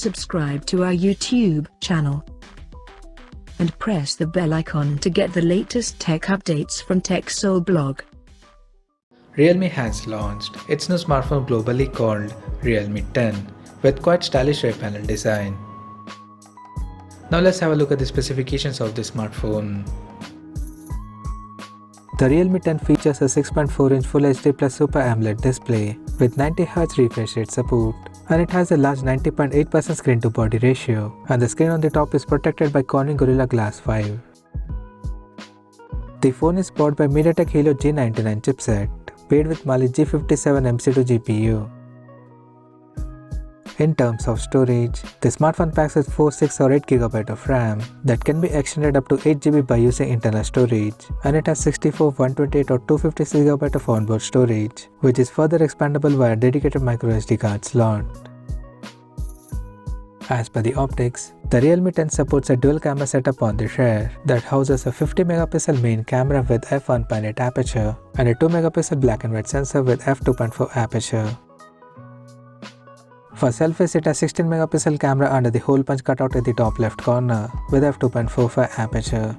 subscribe to our YouTube channel and press the bell icon to get the latest tech updates from TechSole blog. Realme has launched its new smartphone globally called Realme 10 with quite stylish rear panel design. Now let's have a look at the specifications of this smartphone. The Realme 10 features a 6.4-inch Full HD Plus Super AMOLED display with 90Hz refresh rate support, and it has a large 90.8% screen to body ratio, and the screen on the top is protected by Corning Gorilla Glass 5. The phone is powered by MediaTek Helio G99 chipset, paired with Mali G57 MC2 GPU. In terms of storage, the smartphone packs with 4, 6 or 8GB of RAM that can be extended up to 8GB by using internal storage, and it has 64, 128 or 256GB of onboard storage, which is further expandable via dedicated microSD card slot. As per the optics, the Realme 10 supports a dual camera setup on the rear that houses a 50MP main camera with f1.8 aperture and a 2MP black and white sensor with f2.4 aperture. For selfies, it has 16MP camera under the hole punch cutout at the top left corner with f2.45 aperture.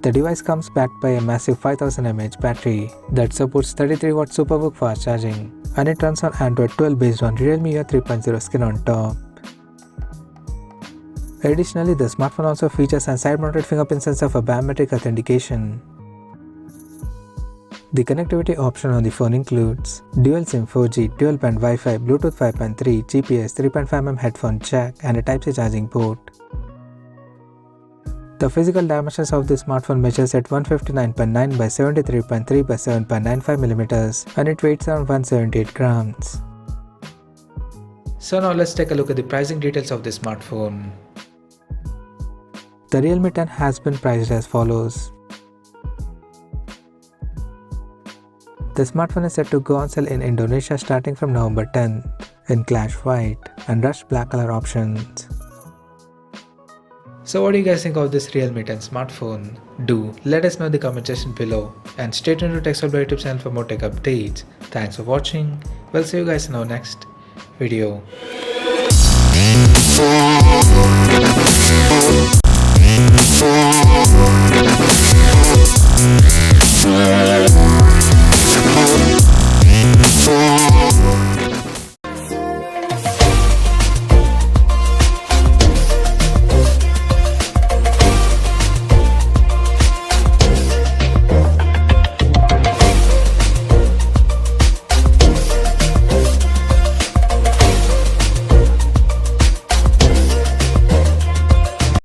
The device comes backed by a massive 5000 mAh battery that supports 33W Supervooc fast charging, and it runs on Android 12 based on Realme UI 3.0 skin on top. Additionally, the smartphone also features a side-mounted fingerprint sensor for biometric authentication. The connectivity option on the phone includes dual SIM 4G, dual band Wi-Fi, Bluetooth 5.3, GPS, 3.5mm headphone jack, and a Type-C charging port. The physical dimensions of this smartphone measures at 159.9 by 73.3 by 7.95mm, and it weighs around 178 grams. So now let's take a look at the pricing details of this smartphone. The Realme 10 has been priced as follows. The smartphone is set to go on sale in Indonesia starting from November 10th in Clash White and Rush Black color options. So what do you guys think of this Realme 10 smartphone? Do let us know in the comment section below, and stay tuned to TechSole YouTube channel for more tech updates. Thanks for watching. We'll see you guys in our next video.